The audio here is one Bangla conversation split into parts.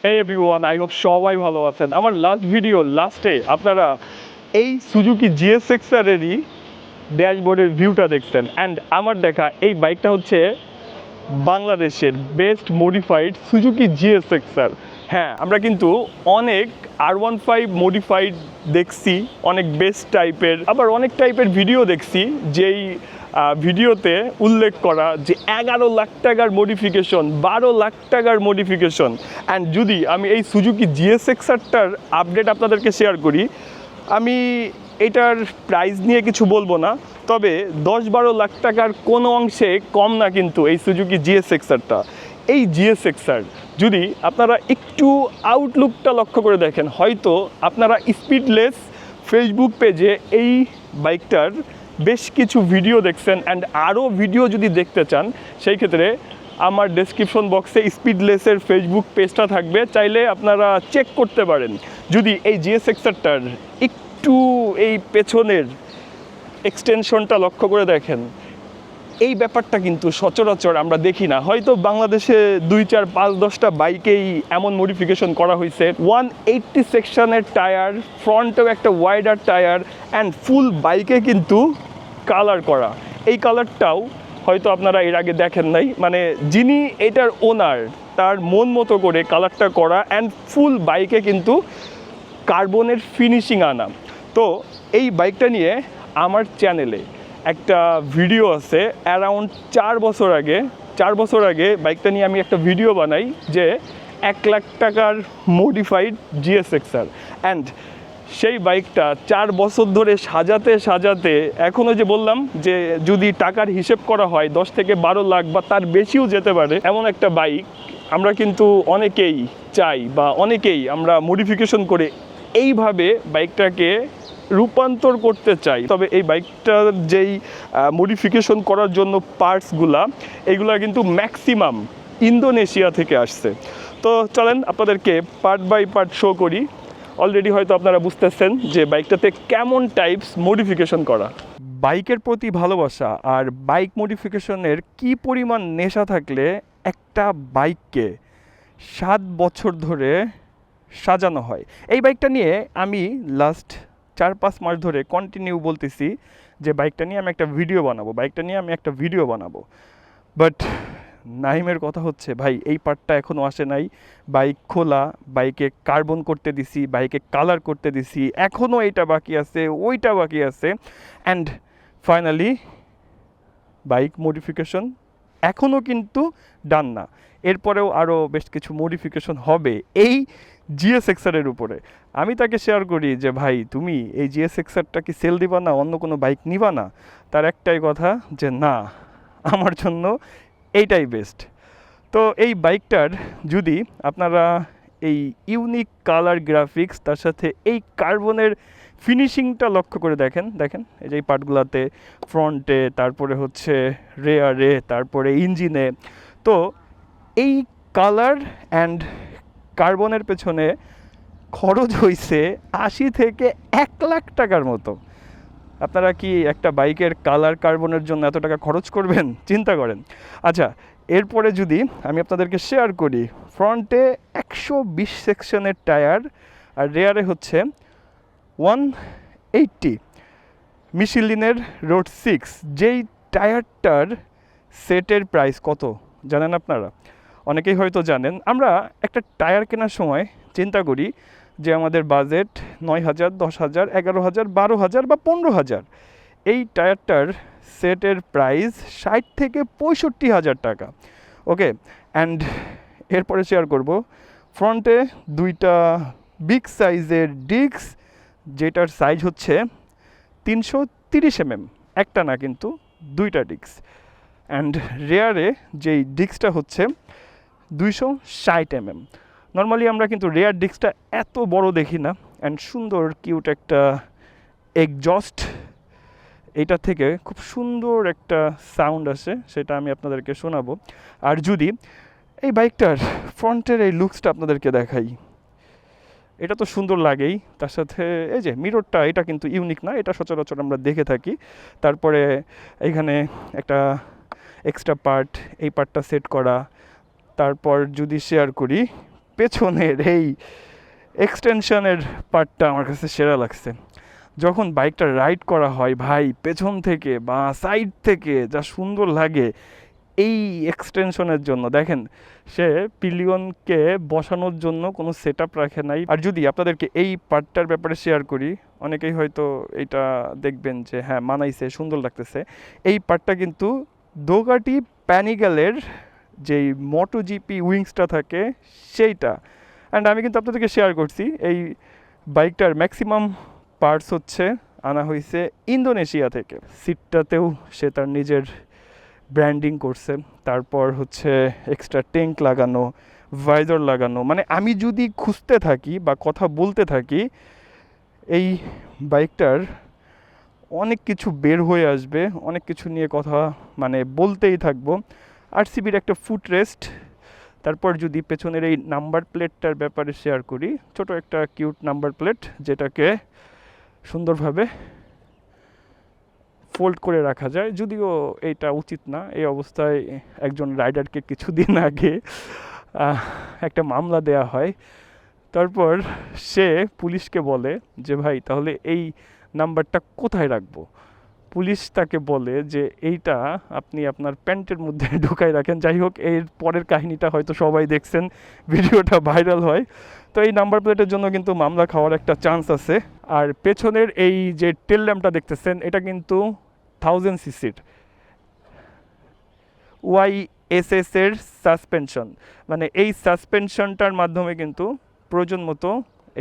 এই এভরিওয়ান, আই হোপ সবাই ভালো আছেন। আমার লাস্ট ভিডিও লাস্টে আপনারা এই সুজুকি জিএসএক্সআরেরই ড্যাশবোর্ডের ভিউটা দেখছেন, অ্যান্ড আমার দেখা এই বাইকটা হচ্ছে বাংলাদেশের বেস্ট মডিফাইড সুজুকি জিএসএক্সআর। হ্যাঁ, আমরা কিন্তু অনেক R15 মডিফাইড দেখছি, অনেক বেস্ট টাইপের, আবার অনেক টাইপের ভিডিও দেখছি যেই ভিডিওতে উল্লেখ করা যে 11 লাখ টাকার মডিফিকেশন, 12 লাখ টাকার মডিফিকেশন। অ্যান্ড যদি আমি এই সুজুকি জিএসএক্সআরটার আপডেট আপনাদেরকে শেয়ার করি, আমি এটার প্রাইস নিয়ে কিছু বলবো না, তবে 10-12 লাখ টাকার কোনো অংশে কম না কিন্তু এই সুজুকি জিএসএক্সআরটা। এই জিএসএক্সআর যদি আপনারা একটু আউটলুকটা লক্ষ্য করে দেখেন, হয়তো আপনারা স্পিডলেস ফেসবুক পেজে এই বাইকটার বেশ কিছু ভিডিও দেখছেন, অ্যান্ড আরও ভিডিও যদি দেখতে চান সেই ক্ষেত্রে আমার ডেসক্রিপশন বক্সে স্পিডলেসের ফেসবুক পেজটা থাকবে, চাইলে আপনারা চেক করতে পারেন। যদি এই জিএসএক্সআরটার একটু এই পেছনের এক্সটেনশনটা লক্ষ্য করে দেখেন, এই ব্যাপারটা কিন্তু সচরাচর আমরা দেখি না। হয়তো বাংলাদেশে 2-4-5-10টা বাইকেই এমন মডিফিকেশন করা হয়েছে। 180 সেকশনের টায়ার, ফ্রন্টেও একটা ওয়াইডার টায়ার, অ্যান্ড ফুল বাইকে কিন্তু কালার করা। এই কালারটাও হয়তো আপনারা এর আগে দেখেন নাই, মানে যিনি এটার ওনার তার মন মতো করে কালারটা করা, অ্যান্ড ফুল বাইকে কিন্তু কার্বনের ফিনিশিং আনা। তো এই বাইকটা নিয়ে আমার চ্যানেলে একটা ভিডিও আছে অ্যারাউন্ড 4 বছর আগে বাইকটা নিয়ে আমি একটা ভিডিও বানাই যে 1 লাখ টাকার মডিফাইড জিএসএক্সআর। অ্যান্ড সেই বাইকটা 4 বছর ধরে সাজাতে সাজাতে এখনও যে বললাম যে যদি টাকার হিসেব করা হয় 10 থেকে 12 লাখ বা তার বেশিও যেতে পারে, এমন একটা বাইক আমরা কিন্তু অনেকেই চাই, বা অনেকেই আমরা মডিফিকেশন করে এইভাবে বাইকটাকে রূপান্তর করতে চাই। তবে এই বাইকটার যেই মডিফিকেশন করার জন্য পার্টসগুলা, এইগুলা কিন্তু ম্যাক্সিমাম ইন্দোনেশিয়া থেকে আসছে। তো চলেন আপনাদেরকে পার্ট বাই পার্ট শো করি। অলরেডি হয়তো আপনারা বুঝতেছেন যে বাইকটাতে কেমন টাইপস মডিফিকেশন করা। বাইকের প্রতি ভালোবাসা আর বাইক মডিফিকেশনের কি পরিমাণ নেশা থাকলে একটা বাইককে 7 বছর ধরে সাজানো হয়। এই বাইকটা নিয়ে আমি লাস্ট 4-5 মাস ধরে কন্টিনিউ বলতেছি যে বাইকটা নিয়ে আমি একটা ভিডিও বানাবো, বাট নাইমের কথা হচ্ছে ভাই এই পার্টটা এখনও আসে নাই। বাইক খোলা, বাইকে কার্বন করতে দিছি, বাইকে কালার করতে দিছি, এখনও এইটা বাকি আছে, ওইটা বাকি আছে, অ্যান্ড ফাইনালি বাইক মডিফিকেশন এখনও কিন্তু ডান না। এরপরেও আরও বেশ কিছু মডিফিকেশন হবে এই জিএসএক্সআরের উপরে। আমি তাকে শেয়ার করি যে ভাই তুমি এই জিএসএক্সআরটা কি সেল দিবা না, অন্য কোনো বাইক নিবা না? তার একটাই কথা যে না, আমার জন্য এইটাই বেস্ট। তো এই বাইকটার যদি আপনারা এই ইউনিক কালার গ্রাফিক্স, তার সাথে এই কার্বনের ফিনিশিংটা লক্ষ্য করে দেখেন এই যে এই পার্টগুলোতে, ফ্রন্টে, তারপরে হচ্ছে রেয়ারে, তারপরে ইঞ্জিনে, তো এই কালার অ্যান্ড কার্বনের পেছনে খরচ হয়েছে 80 থেকে 1 লাখ টাকার মতো। আপনারা কি একটা বাইকের কালার কার্বনের জন্য এত টাকা খরচ করবেন? চিন্তা করেন। আচ্ছা, এরপরে যদি আমি আপনাদেরকে শেয়ার করি, ফ্রন্টে 120 সেকশনের টায়ার, আর রেয়ারে হচ্ছে 180 মিশেলিনের রোড 6। যেই টায়ারটার সেটের প্রাইস কত জানেন আপনারা? অনেকেই হয়তো জানেন। আমরা একটা টায়ার কেনার সময় চিন্তা করি যে আমাদের বাজেট 9,000, 10,000, 11,000, 12,000 বা 15,000। এই টায়ারটার সেটের প্রাইস 60 থেকে 65,000 টাকা। ওকে, অ্যান্ড এরপরে শেয়ার করব ফ্রন্টে 2টা বিগ সাইজের ডিস্ক, যেটার সাইজ হচ্ছে 330 mm, একটা না কিন্তু 2টা ডিস্ক। অ্যান্ড রেয়ারে যেই ডিস্কটা হচ্ছে 260 mm। নর্মালি আমরা কিন্তু রেয়ার ডিস্কটা এত বড় দেখি না, অ্যান্ড সুন্দর কিউট একটা এক্সজস্ট, এটা থেকে খুব সুন্দর একটা সাউন্ড আসে, সেটা আমি আপনাদেরকে শোনাবো। আর যদি এই বাইকটার ফ্রন্টের এই লুকসটা আপনাদেরকে দেখাই, এটা তো সুন্দর লাগেই, তার সাথে এই যে মিররটা, এটা কিন্তু ইউনিক না, এটা সচরাচর আমরা দেখে থাকি। তারপরে এখানে একটা এক্সট্রা পার্ট, এই পার্টটা সেট করা। তারপর যদি শেয়ার করি পেছনের এই এক্সটেনশনের পার্টটা আমার কাছে সেরা লাগছে। যখন বাইকটা রাইড করা হয় ভাই, পেছন থেকে বা সাইড থেকে যা সুন্দর লাগে এই এক্সটেনশনের জন্য। দেখেন, সে পিলিয়নকে বসানোর জন্য কোনো সেট আপ রাখে নাই। আর যদি আপনাদেরকে এই পার্টটার ব্যাপারে শেয়ার করি, অনেকেই হয়তো এটা দেখবেন যে হ্যাঁ মানাইছে, সুন্দর লাগতেছে। এই পার্টটা কিন্তু দোগাটি প্যানিগালের যেই মোটো জিপি উইংসটা থাকে সেইটা। অ্যান্ড আমি কিন্তু আপনাদেরকে শেয়ার করছি এই বাইকটার ম্যাক্সিমাম পার্টস হচ্ছে আনা হয়েছে ইন্দোনেশিয়া থেকে। সিটটাতেও সে তার নিজের ব্র্যান্ডিং করছে, তারপর হচ্ছে এক্সট্রা ট্যাঙ্ক লাগানো, ভাইজার লাগানো। মানে আমি যদি খুঁজতে থাকি বা কথা বলতে থাকি, এই বাইকটার অনেক কিছু বের হয়ে আসবে, অনেক কিছু নিয়ে কথা মানে বলতেই থাকবো। আরসিবির একটা ফুট রেস্ট, তারপর যদি পেছনের এই নাম্বার প্লেটটার ব্যাপারে শেয়ার করি, ছোট একটা কিউট নাম্বার প্লেট যেটাকে সুন্দরভাবে ফোল্ড করে রাখা যায়, যদিও এইটা উচিত না। এই অবস্থায় একজন রাইডারকে কিছুদিন আগে একটা মামলা দেয়া হয়। তারপর সে পুলিশকে বলে যে ভাই তাহলে এই নাম্বারটা কোথায় রাখবো। পুলিশ তাকে বলে যে এইটা আপনি আপনার প্যান্টের মধ্যে ঢুকাই রাখেন। যাই হোক, এর পরের কাহিনীটা হয়তো সবাই দেখছেন, ভিডিওটা ভাইরাল হয়। তো এই নাম্বার প্লেটের জন্য কিন্তু মামলা খাওয়ার একটা চান্স আছে। আর পেছনের এই যে টেল ল্যাম্পটা দেখতেছেন, এটা কিন্তু 1000 সিসির ওয়াইএসএস এর সাসপেনশন। মানে এই সাসপেনশনটার মাধ্যমে কিন্তু প্রয়োজন মতো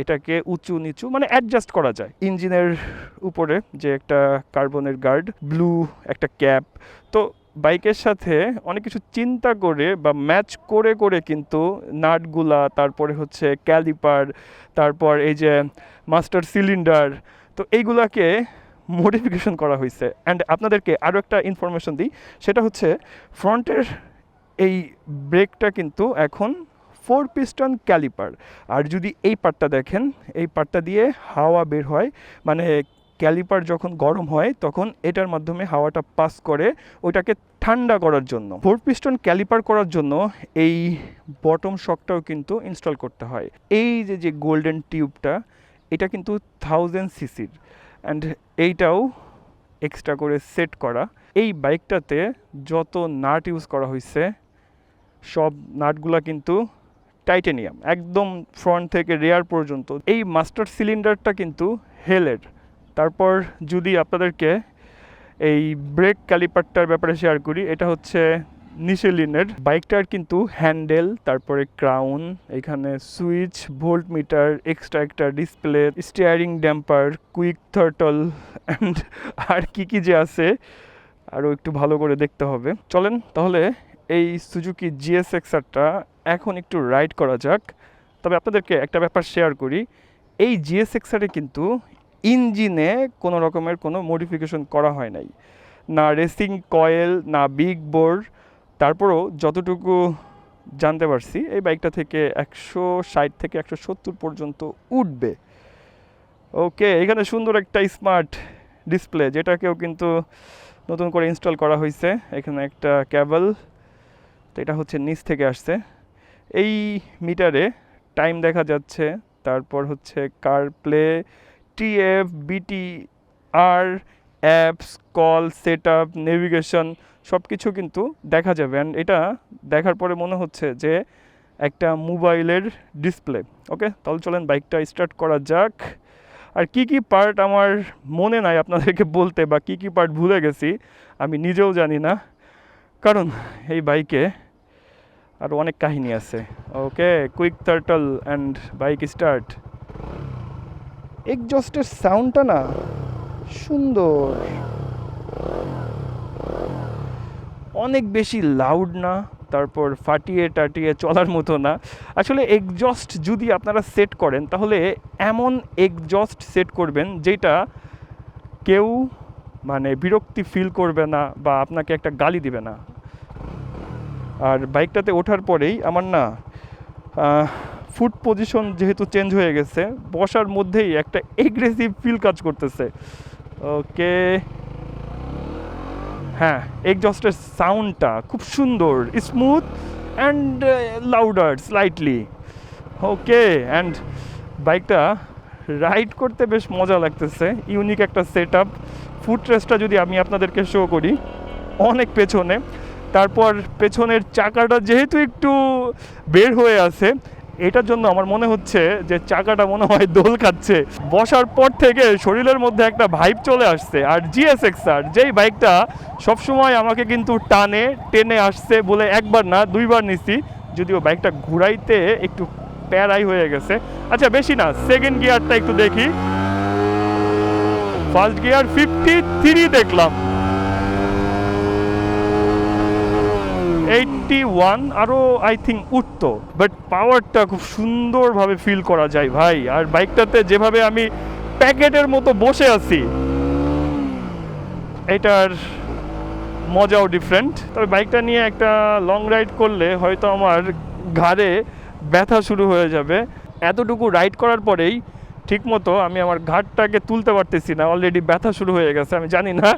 এটাকে উঁচু নিচু মানে অ্যাডজাস্ট করা যায়। ইঞ্জিনের উপরে যে একটা কার্বনের গার্ড, ব্লু একটা ক্যাপ, তো বাইকের সাথে অনেক কিছু চিন্তা করে বা ম্যাচ করে করে কিন্তু নাটগুলা, তারপরে হচ্ছে ক্যালিপার, তারপর এই যে মাস্টার সিলিন্ডার, তো এইগুলাকে মডিফিকেশন করা হয়েছে। অ্যান্ড আপনাদেরকে আরও একটা ইনফরমেশন দিই, সেটা হচ্ছে ফ্রন্টের এই ব্রেকটা কিন্তু এখন 4 পিস্টন ক্যালিপার। আর যদি এই পার্টটা দেখেন, এই পার্টটা দিয়ে হাওয়া বের হয়, মানে ক্যালিপার যখন গরম হয় তখন এটার মাধ্যমে হাওয়াটা পাস করে ওইটাকে ঠান্ডা করার জন্য। 4 পিস্টন ক্যালিপার করার জন্য এই বটম শকটাও কিন্তু ইনস্টল করতে হয়। এই যে গোল্ডেন টিউবটা, এটা কিন্তু 1000 সিসির, অ্যান্ড এইটাও এক্সট্রা করে সেট করা। এই বাইকটাতে যত নাট ইউজ করা হয়েছে সব নাটগুলা কিন্তু টাইটেনিয়াম, একদম ফ্রন্ট থেকে রেয়ার পর্যন্ত। এই মাস্টার সিলিন্ডারটা কিন্তু হেলের। তারপর যদি আপনাদেরকে এই ব্রেক ক্যালিপারটার ব্যাপারে শেয়ার করি, এটা হচ্ছে নিশেলিনের। বাইকটার কিন্তু হ্যান্ডেল, তারপরে ক্রাউন, এখানে সুইচ, ভোল্ট মিটার, এক্সট্রা একটা display, steering damper, quick throttle, and আর কি যে আছে আরও একটু ভালো করে দেখতে হবে। চলেন তাহলে এই সুজুকি জিএসএক্সআরটা এখন একটু রাইড করা যাক। তবে আপনাদেরকে একটা ব্যাপার শেয়ার করি, এই জিএসএক্সআরে কিন্তু ইঞ্জিনে কোনো রকমের কোনো মডিফিকেশন করা হয় নাই, না রেসিং কয়েল, না বিগ বোর্ড। তারপরও যতটুকু জানতে পারছি এই বাইকটা থেকে 160 থেকে 170 পর্যন্ত উঠবে। ওকে, এখানে সুন্দর একটা স্মার্ট ডিসপ্লে, যেটাকেও কিন্তু নতুন করে ইনস্টল করা হয়েছে। এখানে একটা কেবল, তো এটা হচ্ছে নিচ থেকে আসছে। এই মিটারে টাইম দেখা যাচ্ছে, তারপর হচ্ছে CarPlay, TF, BTR, apps, call, set up, navigation সব কিছু কিন্তু দেখা যাবে। অ্যান্ড এটা দেখার পরে মনে হচ্ছে যে একটা মোবাইলের ডিসপ্লে। ওকে, তাহলে চলেন বাইকটা স্টার্ট করা যাক। আর কি পার্ট আমার মনে নাই আপনাদেরকে বলতে, বা কি পার্ট ভুলে গেছি আমি নিজেও জানি না, কারণ এই বাইকে আরও অনেক কাহিনী আছে। ওকে, quick throttle and bike start. এক্সজস্টের সাউন্ডটা না সুন্দর, অনেক বেশি লাউড না, তারপর ফাটিয়ে টাটিয়ে চলার মতো না। আসলে এক্সজস্ট যদি আপনারা সেট করেন তাহলে এমন এক্সজস্ট সেট করবেন যেটা কেউ মানে বিরক্তি ফিল করবে না বা আপনাকে একটা গালি দিবে না। আর বাইকটাতে ওঠার পরেই আমার না ফুট পজিশন যেহেতু চেঞ্জ হয়ে গেছে, বসার মধ্যেই একটা এগ্রেসিভ ফিল কাজ করতেছে। ওকে, হ্যাঁ, এক্সজস্টের সাউন্ডটা খুব সুন্দর, smooth and louder slightly. Okay, and বাইকটা রাইড করতে বেশ মজা লাগতেছে, ইউনিক একটা সেট আপ। ফুট রেস্টটা যদি আমি আপনাদেরকে শো করি, অনেক পেছনে, তারপর পেছনের চাকাটা যেহেতু একটু বের হয়ে আছে, এটার জন্য আমার মনে হচ্ছে যে চাকাটা মনে হয় দোল খাচ্ছে। বসার পর থেকে শরীরের মধ্যে একটা ভাইব চলে আসছে। আর GSX-R যেই বাইকটা সবসময় আমাকে কিন্তু টেনে আসছে বলে একবার না দুইবার নিছি, যদিও বাইকটা ঘুরাইতে একটু প্যারাই হয়ে গেছে। আচ্ছা বেশি না, সেকেন্ড গিয়ারটা একটু দেখি। ফার্স্ট গিয়ার 53 দেখলাম, 81 আরও আই থিঙ্ক উঠতো, বাট পাওয়ারটা খুব সুন্দরভাবে ফিল করা যায় ভাই। আর বাইকটাতে যেভাবে আমি প্যাকেটের মতো বসে আছি, এটার মজাও ডিফারেন্ট। তবে বাইকটা নিয়ে একটা লং রাইড করলে হয়তো আমার ঘাড়ে ব্যথা শুরু হয়ে যাবে। এতটুকু রাইড করার পরেই ঠিকমতো আমি আমার ঘাটটাকে তুলতে পারতেছি না, অলরেডি ব্যথা শুরু হয়ে গেছে। আমি জানি না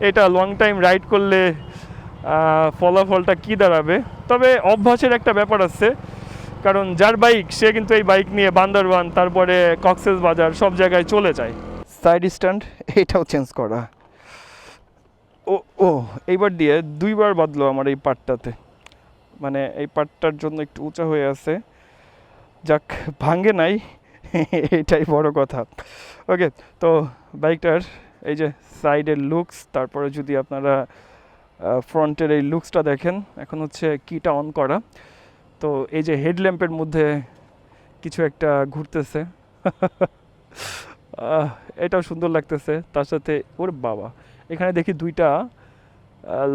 এটা লং টাইম রাইড করলে ফলাফলটা কী দাঁড়াবে, তবে অভ্যাসের একটা ব্যাপার আছে। কারণ যার বাইক সে কিন্তু এই বাইক নিয়ে বান্দরবান, তারপরে কক্সেস বাজার সব জায়গায় চলে যায়। সাইড স্ট্যান্ড এটাও চেঞ্জ করা। ও ও এইবার দিয়ে দুইবার বাঁধলো আমার এই পার্টটাতে, মানে এই পার্টটার জন্য একটু উঁচা হয়ে আছে। যাক, ভাঙে নাই, এটাই বড় কথা। ওকে, তো বাইকটার এই যে সাইডের লুকস, তারপরে যদি আপনারা ফ্রন্টের এই লুকসটা দেখেন, এখন হচ্ছে কিটা অন করা, তো এই যে হেডল্যাম্পের মধ্যে কিছু একটা ঘুরতেছে, এটাও সুন্দর লাগতেছে। তার সাথে ওর বাবা, এখানে দেখি দুইটা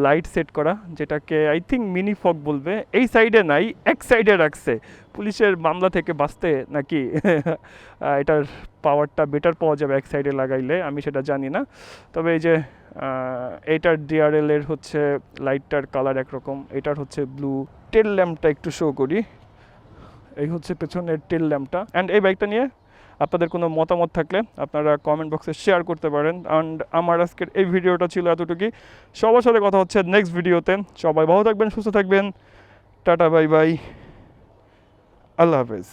লাইট সেট করা, যেটাকে আই থিঙ্ক মিনি ফগ বলবে। এই সাইডে নাই, এক সাইডে রাখছে। পুলিশের মামলা থেকে বাঁচতে নাকি এটার পাওয়ারটা বেটার পাওয়া যাবে এক সাইডে লাগাইলে, আমি সেটা জানি না। তবে এই যে এটার DRL এর হচ্ছে লাইটটার কালার একরকম, এটার হচ্ছে ব্লু। টেল ল্যাম্পটা একটু শো করি, এই হচ্ছে পেছনের টেল ল্যাম্পটা। অ্যান্ড এই বাইকটা নিয়ে আপনাদের কোনো মতামত থাকলে আপনারা কমেন্ট বক্সে শেয়ার করতে পারেন। অ্যান্ড আমার আজকের এই ভিডিওটা ছিল এতটুকুই। সবার সাথে কথা হচ্ছে নেক্সট ভিডিওতে। সবাই ভালো থাকবেন, সুস্থ থাকবেন, টাটা বাই বাই, আল্লাহ হাফেজ।